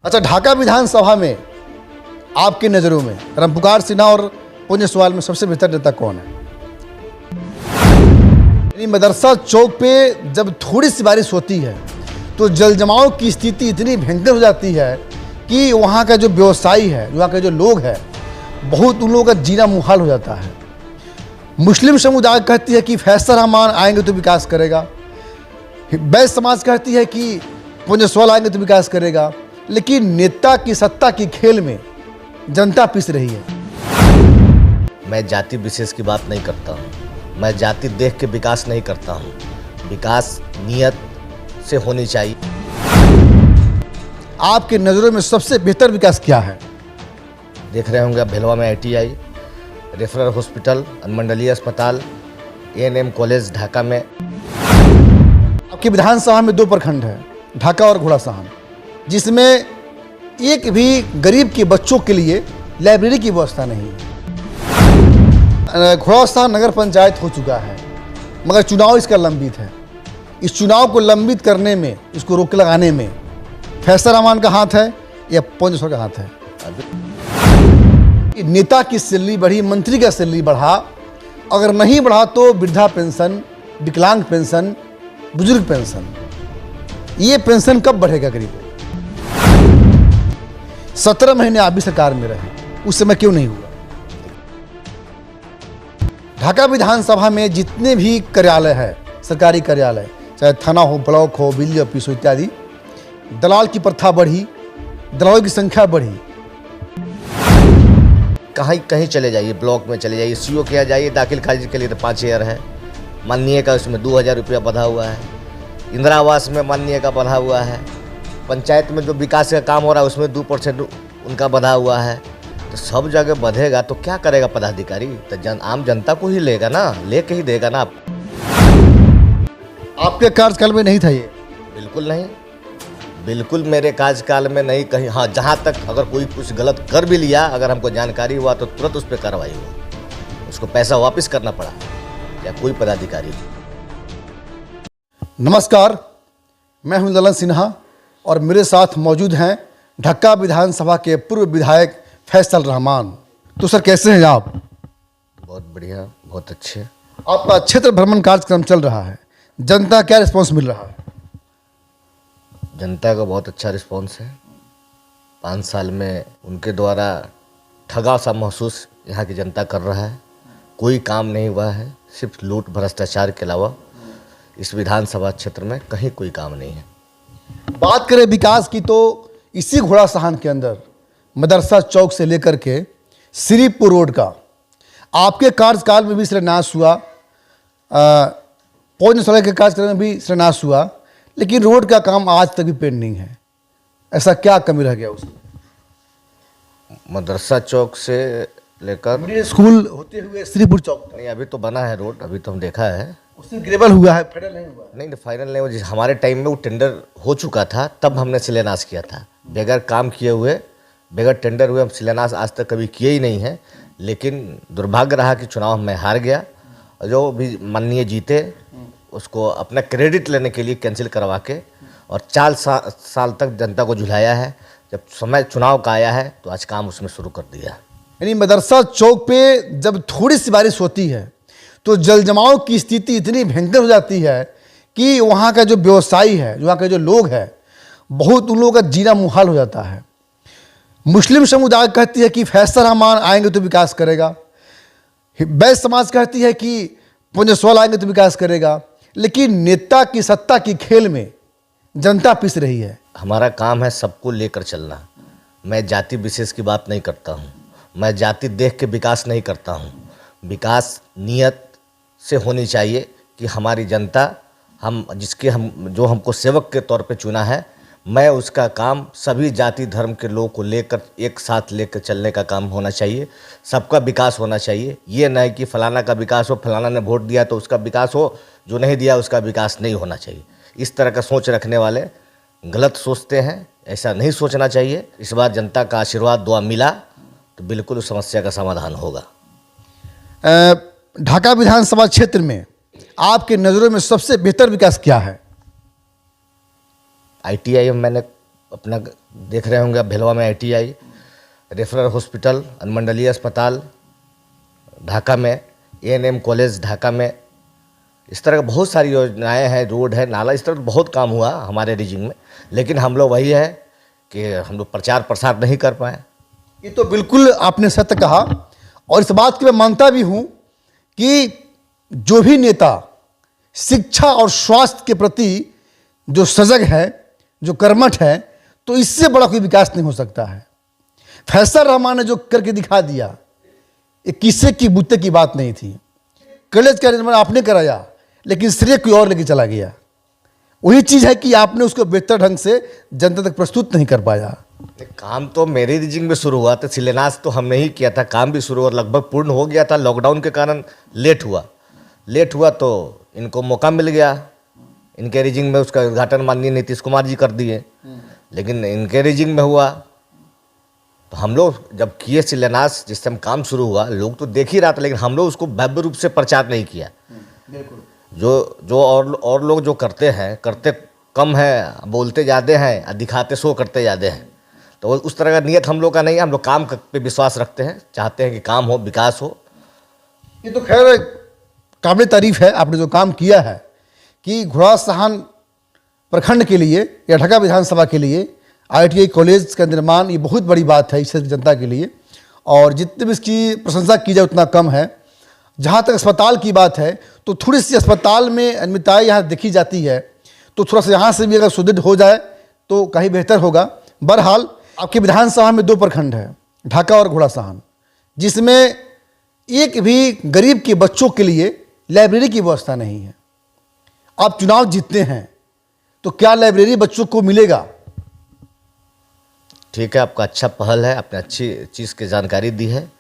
अच्छा, ढाका विधानसभा में आपकी नज़रों में रामपुकार सिन्हा और पुण्य सवाल में सबसे बेहतर नेता कौन है? यानी मदरसा चौक पे जब थोड़ी सी बारिश होती है तो जलजमाव की स्थिति इतनी भयंकर हो जाती है कि वहाँ का जो व्यवसायी है, वहाँ के जो लोग हैं, बहुत उन लोगों का जीना मुहाल हो जाता है। मुस्लिम समुदाय कहती है कि फैसल रहमान आएंगे तो विकास करेगा, बैस समाज कहती है कि पुण्य सवाल आएंगे तो विकास करेगा, लेकिन नेता की सत्ता की खेल में जनता पिस रही है। मैं जाति विशेष की बात नहीं करता हूँ, मैं जाति देख के विकास नहीं करता हूँ। विकास नियत से होनी चाहिए। आपकी नज़रों में सबसे बेहतर विकास क्या है? देख रहे होंगे आप भेलवा में ITI, रेफरल हॉस्पिटल, अनुमंडलीय अस्पताल, ANM कॉलेज ढाका में। आपकी विधानसभा में 2 प्रखंड है, ढाका और घोड़ासहन, जिसमें एक भी गरीब के बच्चों के लिए लाइब्रेरी की व्यवस्था नहीं है। घोड़ासहन नगर पंचायत हो चुका है, मगर चुनाव इसका लंबित है। इस चुनाव को लंबित करने में, इसको रोक लगाने में फैसल रहमान का हाथ है या पुण्य सवाल का हाथ है? नेता की सैलरी बढ़ी, मंत्री का सैलरी बढ़ा, अगर नहीं बढ़ा तो वृद्धा पेंशन, विकलांग पेंशन, बुजुर्ग पेंशन, ये पेंशन कब बढ़ेगा? करीब 17 महीने आप भी सरकार में रहे, उस समय क्यों नहीं हुआ? ढाका विधानसभा में जितने भी कार्यालय है, सरकारी कार्यालय, चाहे थाना हो, ब्लॉक हो, बिजली ऑफिस हो इत्यादि, दलाल की प्रथा बढ़ी, दलालों की संख्या बढ़ी। कहीं कहीं चले जाइए, ब्लॉक में चले जाइए, CO के यहाँ जाइए, दाखिल खारिज के लिए तो 5000 है, माननीय का उसमें 2000 रुपया बढ़ा हुआ है, इंदिरा आवास में माननीय का बढ़ा हुआ है, पंचायत में जो विकास का काम हो रहा है उसमें 2% उनका बढ़ा हुआ है। तो सब जगह बढ़ेगा तो क्या करेगा पदाधिकारी? तो आम जनता को ही लेगा ना, लेके ही देगा ना। आपके कार्यकाल में नहीं था ये? बिल्कुल नहीं, बिल्कुल मेरे कार्यकाल में नहीं। कहीं हाँ, जहाँ तक अगर कोई कुछ गलत कर भी लिया, अगर हमको जानकारी हुआ तो तुरंत उस पर कार्रवाई हुआ, उसको पैसा वापस करना पड़ा, या कोई पदाधिकारी। नमस्कार, मैं हूं ललन सिन्हा और मेरे साथ मौजूद हैं ढाका विधानसभा के पूर्व विधायक फैसल रहमान। तो सर, कैसे हैं आप? बहुत बढ़िया, बहुत अच्छे। आपका क्षेत्र भ्रमण कार्यक्रम चल रहा है, जनता क्या रिस्पॉन्स मिल रहा है? जनता का बहुत अच्छा रिस्पॉन्स है। 5 साल में उनके द्वारा ठगा सा महसूस यहाँ की जनता कर रहा है। कोई काम नहीं हुआ है, सिर्फ लूट भ्रष्टाचार के अलावा इस विधानसभा क्षेत्र में कहीं कोई काम नहीं है। बात करें विकास की तो इसी घोड़ासहन के अंदर मदरसा चौक से लेकर के श्रीपुर रोड का आपके कार्यकाल में भी शिलान्यास हुआ, पुण्य सवाल के कार्यकाल में भी शिलान्यास हुआ, लेकिन रोड का काम आज तक भी पेंडिंग है। ऐसा क्या कमी रह गया उसमें? मदरसा चौक से लेकर मिडिल स्कूल होते हुए श्रीपुर चौक नहीं, अभी तो बना है रोड, अभी तो हम देखा है। उससे ग्रेवल हुआ है, फाइनल नहीं हुआ? नहीं, फाइनल नहीं हुआ। हमारे टाइम में वो टेंडर हो चुका था, तब हमने शिलान्यास किया था। बगैर काम किए हुए, बगैर टेंडर हुए हम शिलान्यास आज तक कभी किए ही नहीं है। लेकिन दुर्भाग्य रहा कि चुनाव में हार गया, और जो भी माननीय जीते उसको अपना क्रेडिट लेने के लिए कैंसिल करवा के और 4 साल तक जनता को झुलाया है। जब समय चुनाव का आया है तो आज काम उसमें शुरू कर दिया। यानी मदरसा चौक पे जब थोड़ी सी बारिश होती है तो जलजमाव की स्थिति इतनी भयंकर हो जाती है कि वहाँ का जो व्यवसायी है, वहाँ के जो लोग हैं, बहुत उन लोगों का जीना मुहाल हो जाता है। मुस्लिम समुदाय कहती है कि फैसल रहमान आएंगे तो विकास करेगा, बैस समाज कहती है कि पुण्य सवाल आएंगे तो विकास करेगा, लेकिन नेता की सत्ता की खेल में जनता पिस रही है। हमारा काम है सबको लेकर चलना। मैं जाति विशेष की बात नहीं करता हूँ, मैं जाति देख के विकास नहीं करता हूँ। विकास नियत से होनी चाहिए कि हमारी जनता, हम जो हमको सेवक के तौर पे चुना है, मैं उसका काम सभी जाति धर्म के लोगों को लेकर एक साथ लेकर चलने का काम होना चाहिए। सबका विकास होना चाहिए। ये नहीं कि फलाना का विकास हो, फलाना ने वोट दिया तो उसका विकास हो, जो नहीं दिया उसका विकास नहीं होना चाहिए। इस तरह का सोच रखने वाले गलत सोचते हैं, ऐसा नहीं सोचना चाहिए। इस बार जनता का आशीर्वाद दुआ मिला तो बिल्कुल उस समस्या का समाधान होगा। ढाका विधानसभा क्षेत्र में आपके नज़रों में सबसे बेहतर विकास क्या है? ITI मैंने अपना देख रहे होंगे आप, भिलवा में ITI, रेफरल हॉस्पिटल, अनुमंडलीय अस्पताल ढाका में, A&M कॉलेज ढाका में, इस तरह का बहुत सारी योजनाएं हैं, रोड है, नाला, इस तरह बहुत काम हुआ हमारे रीजन में। लेकिन हम लोग वही है कि हम लोग प्रचार प्रसार नहीं कर पाए। ये तो बिल्कुल आपने सत्य कहा, और इस बात की मैं मानता भी हूं कि जो भी नेता शिक्षा और स्वास्थ्य के प्रति जो सजग है, जो कर्मठ है, तो इससे बड़ा कोई विकास नहीं हो सकता है। फैसल रहमान ने जो करके दिखा दिया, ये किस्से की बुत्ते की बात नहीं थी। कॉलेज का निर्माण आपने कराया, लेकिन श्रेय कोई और लेके चला गया। वही चीज़ है कि आपने उसको बेहतर ढंग से जनता तक प्रस्तुत नहीं कर पाया। काम तो मेरे रीजन में शुरू हुआ था, शिलान्यास तो हमने ही किया था, काम भी शुरू और लगभग पूर्ण हो गया था। लॉकडाउन के कारण लेट हुआ तो इनको मौका मिल गया, इनके रीजन में उसका उद्घाटन माननीय नीतीश कुमार जी कर दिए। लेकिन इनके रीजन में हुआ तो हम लोग जब किए शिलान्यास, जिस टाइम काम शुरू हुआ, लोग तो देख ही रहा था, लेकिन हम लोग उसको भव्य रूप से प्रचार नहीं किया। जो और लोग जो करते हैं, करते कम है, बोलते ज़्यादा हैं और दिखाते शो करते ज़्यादा हैं। तो उस तरह का नियत हम लोग का नहीं है। हम लोग काम पे विश्वास रखते हैं, चाहते हैं कि काम हो, विकास हो। ये तो खैर काबिल तारीफ है आपने जो काम किया है कि घोड़ासहान प्रखंड के लिए या ढाका विधानसभा के लिए ITI कॉलेज का निर्माण, ये बहुत बड़ी बात है इस क्षेत्र की जनता के लिए, और जितनी भी इसकी प्रशंसा की जाए उतना कम है। जहाँ तक अस्पताल की बात है, तो थोड़ी सी अस्पताल में अनियमितताएं यहाँ देखी जाती है, तो थोड़ा सा यहाँ से भी अगर सुदृढ़ हो जाए तो कहीं बेहतर होगा। बहरहाल आपकी विधानसभा में 2 प्रखंड है, ढाका और घोड़ासहान, जिसमें एक भी गरीब के बच्चों के लिए लाइब्रेरी की व्यवस्था नहीं है। आप चुनाव जीतते हैं तो क्या लाइब्रेरी बच्चों को मिलेगा? ठीक है, आपका अच्छा पहल है, आपने अच्छी चीज़ की जानकारी दी है,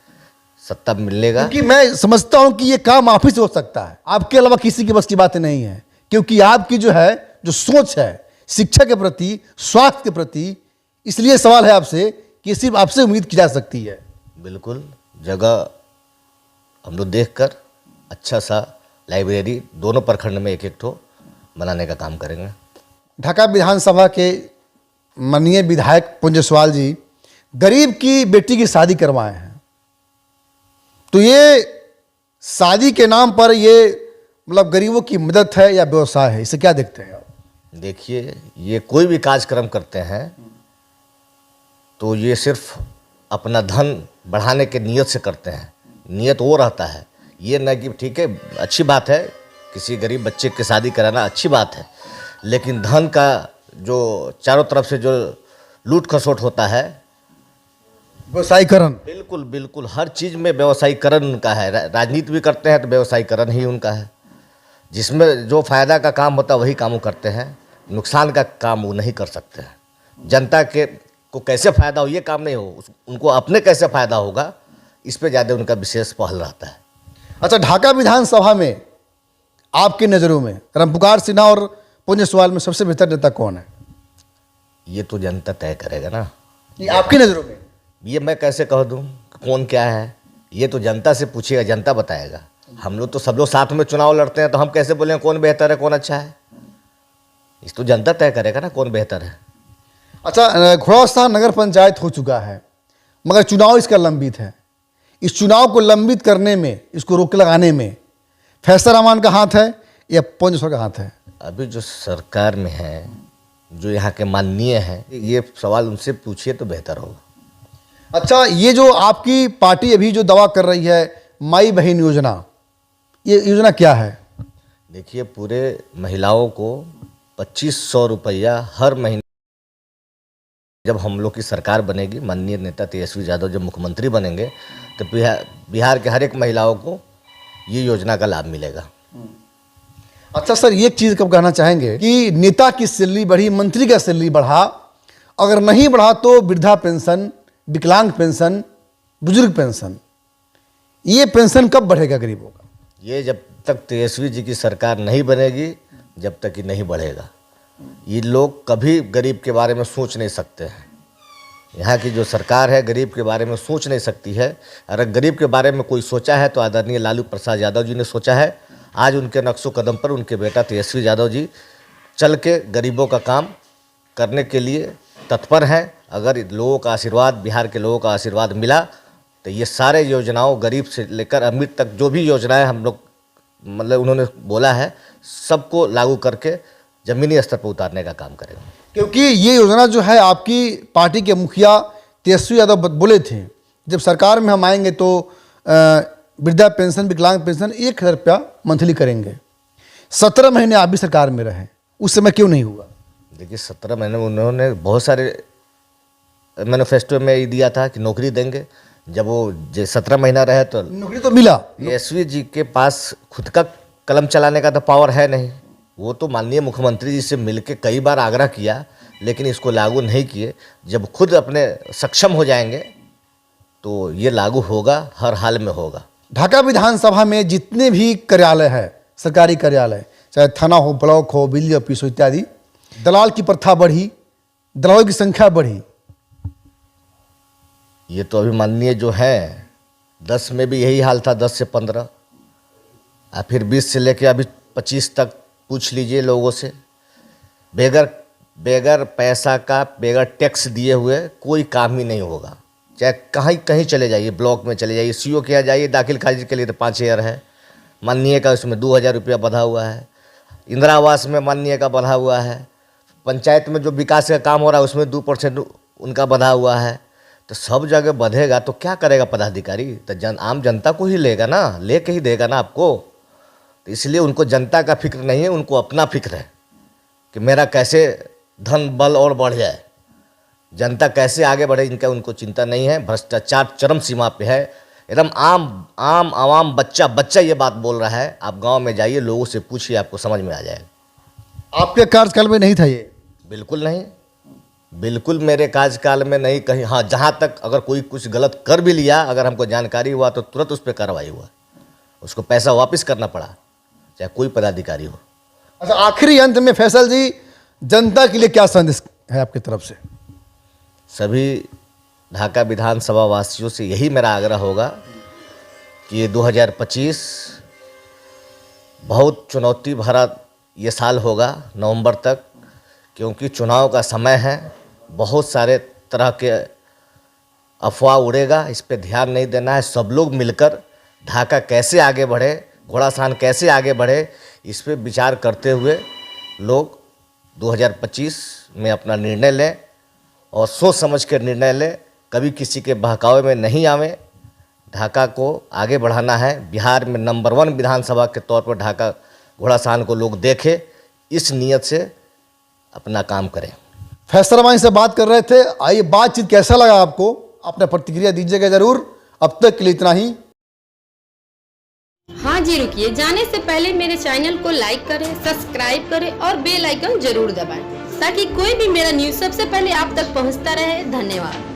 सत्ता मिलेगा। क्योंकि मैं समझता हूं कि ये काम आप ही से हो सकता है, आपके अलावा किसी की बस की बातें नहीं है। क्योंकि आपकी जो सोच है शिक्षा के प्रति, स्वास्थ्य के प्रति, इसलिए सवाल है आपसे कि सिर्फ आपसे उम्मीद की जा सकती है। बिल्कुल, जगह हम लोग देखकर अच्छा सा लाइब्रेरी दोनों प्रखंड में एक ठो बनाने का काम करेंगे। ढाका विधानसभा के माननीय विधायक पुंज जायसवाल जी गरीब की बेटी की शादी करवाए हैं, तो ये शादी के नाम पर ये मतलब गरीबों की मदद है या व्यवसाय है? इसे क्या देखते हैं आप? देखिए, ये कोई भी कार्यक्रम करते हैं तो ये सिर्फ अपना धन बढ़ाने के नियत से करते हैं। नियत वो रहता है, ये न कि ठीक है, अच्छी बात है, किसी गरीब बच्चे की शादी कराना अच्छी बात है, लेकिन धन का जो चारों तरफ से जो लूट खसोट होता है, व्यवसायीकरण, बिल्कुल हर चीज़ में व्यवसायीकरण उनका है। राजनीति भी करते हैं तो व्यवसायीकरण ही उनका है। जिसमें जो फायदा का काम होता है वही काम वो करते हैं, नुकसान का काम वो नहीं कर सकते हैं। जनता के को कैसे फ़ायदा हो ये काम नहीं हो, उनको अपने कैसे फ़ायदा होगा, इस पे ज़्यादा उनका विशेष पहल रहता है। अच्छा, ढाका विधानसभा में आपकी नज़रों में रामपुकार सिन्हा और पुंज जायसवाल में सबसे बेहतर नेता कौन है? ये तो जनता तय करेगा ना। ये आपकी नज़रों में? ये मैं कैसे कह दूँ कौन क्या है, ये तो जनता से पूछिएगा, जनता बताएगा। हम लोग तो सब लोग साथ में चुनाव लड़ते हैं, तो हम कैसे बोलें कौन बेहतर है, कौन अच्छा है? इस तो जनता तय करेगा ना कौन बेहतर है। अच्छा, घोड़ासहान नगर पंचायत हो चुका है, मगर चुनाव इसका लंबित है। इस चुनाव को लंबित करने में, इसको रोक लगाने में फैसल रहमान का हाथ है या पुंज जायसवाल का हाथ है? अभी जो सरकार में है, जो यहाँ के माननीय हैं, ये सवाल उनसे पूछिए तो बेहतर होगा। अच्छा, ये जो आपकी पार्टी अभी जो दावा कर रही है माई बहन योजना, ये योजना क्या है? देखिए, पूरे महिलाओं को 2500 रुपया हर महीने, जब हम लोग की सरकार बनेगी, माननीय नेता तेजस्वी यादव जब मुख्यमंत्री बनेंगे, तो बिहार के हर एक महिलाओं को ये योजना का लाभ मिलेगा। अच्छा सर, ये चीज़ कब कहना चाहेंगे कि नेता की सैलरी बढ़ी, मंत्री का सैलरी बढ़ा, अगर नहीं बढ़ा तो वृद्धा पेंशन, विकलांग पेंशन, बुजुर्ग पेंशन, ये पेंशन कब बढ़ेगा गरीबों का? ये जब तक तेजस्वी जी की सरकार नहीं बनेगी, जब तक ये नहीं बढ़ेगा। ये लोग कभी गरीब के बारे में सोच नहीं सकते हैं। यहाँ की जो सरकार है गरीब के बारे में सोच नहीं सकती है। अगर गरीब के बारे में कोई सोचा है तो आदरणीय लालू प्रसाद यादव जी ने सोचा है। आज उनके नक्शो कदम पर उनके बेटा तेजस्वी यादव जी चल के गरीबों का काम करने के लिए तत्पर हैं। अगर लोगों का आशीर्वाद, बिहार के लोगों का आशीर्वाद मिला तो ये सारे योजनाओं, गरीब से लेकर अमीर तक जो भी योजनाएं हम लोग मतलब उन्होंने बोला है, सबको लागू करके ज़मीनी स्तर पर उतारने का काम करेंगे। क्योंकि ये योजना जो है आपकी पार्टी के मुखिया तेजस्वी यादव बोले थे, जब सरकार में हम आएंगे तो वृद्धा पेंशन, विकलांग पेंशन 1,000 रुपया मंथली करेंगे। 17 महीने आप भी सरकार में रहे, उस समय क्यों नहीं हुआ? देखिए 17 महीने में उन्होंने बहुत सारे मैनिफेस्टो में ही दिया था कि नौकरी देंगे। जब वो 17 महीना रहे तो नौकरी तो मिला। तेजस्वी जी के पास खुद का कलम चलाने का तो पावर है नहीं। वो तो माननीय मुख्यमंत्री जी से मिलके कई बार आग्रह किया, लेकिन इसको लागू नहीं किए। जब खुद अपने सक्षम हो जाएंगे तो ये लागू होगा, हर हाल में होगा। ढाका विधानसभा में जितने भी कार्यालय है, सरकारी कार्यालय, चाहे थाना हो, ब्लॉक हो, बिजली ऑफिस हो इत्यादि, दलाल की प्रथा बढ़ी, दलालों की संख्या बढ़ी। ये तो अभी माननीय जो है 10 में भी यही हाल था, 10 से 15 और फिर 20 से लेके अभी 25 तक पूछ लीजिए लोगों से। बेगर पैसा का, बेगर टैक्स दिए हुए कोई काम ही नहीं होगा। चाहे कहीं चले जाइए, ब्लॉक में चले जाइए, सीओ के यहाँ जाइए, दाखिल खारिज के लिए तो 5,000 है, माननीय का उसमें 2,000 रुपया बढ़ा हुआ है। इंदिरा आवास में माननीय का बढ़ा हुआ है। पंचायत में जो विकास का काम हो रहा है उसमें 2% उनका बढ़ा हुआ है। तो सब जगह बढ़ेगा तो क्या करेगा पदाधिकारी? तो आम जनता को ही लेगा ना, लेके ही देगा ना आपको। तो इसलिए उनको जनता का फिक्र नहीं है, उनको अपना फिक्र है कि मेरा कैसे धन बल और बढ़ जाए, जनता कैसे आगे बढ़े, इनका उनको चिंता नहीं है। भ्रष्टाचार चरम सीमा पे है, एकदम आम आवाम बच्चा ये बात बोल रहा है। आप गांव में जाइए, लोगों से पूछिए, आपको समझ में आ जाएगा। आपके कार्यकाल में नहीं था ये? बिल्कुल नहीं, बिल्कुल मेरे कार्यकाल में नहीं। कहीं हाँ, जहाँ तक अगर कोई कुछ गलत कर भी लिया, अगर हमको जानकारी हुआ तो तुरंत उस पर कार्रवाई हुआ, उसको पैसा वापस करना पड़ा, चाहे कोई पदाधिकारी हो। अच्छा, आखिरी अंत में फैसल जी, जनता के लिए क्या संदेश है आपकी तरफ से? सभी ढाका विधानसभा वासियों से यही मेरा आग्रह होगा कि ये 2025 बहुत चुनौती भरा ये साल होगा नवंबर तक, क्योंकि चुनाव का समय है। बहुत सारे तरह के अफवाह उड़ेगा, इस पे ध्यान नहीं देना है। सब लोग मिलकर ढाका कैसे आगे बढ़े, घोड़ासान कैसे आगे बढ़े, इस पे विचार करते हुए लोग 2025 में अपना निर्णय लें और सोच समझ कर निर्णय लें। कभी किसी के बहकावे में नहीं आवे। ढाका को आगे बढ़ाना है। बिहार में नंबर 1 विधानसभा के तौर पर ढाका घोड़ासान को लोग देखें, इस नीयत से अपना काम करें। फैसल रहमानी से बात कर रहे थे। आइए, बातचीत कैसा लगा आपको, अपना प्रतिक्रिया दीजिएगा जरूर। अब तक के लिए इतना ही। हाँ जी, रुकिए, जाने से पहले मेरे चैनल को लाइक करें, सब्सक्राइब करें और बेल आइकन जरूर दबाएं, ताकि कोई भी मेरा न्यूज़ सबसे पहले आप तक पहुंचता रहे। धन्यवाद।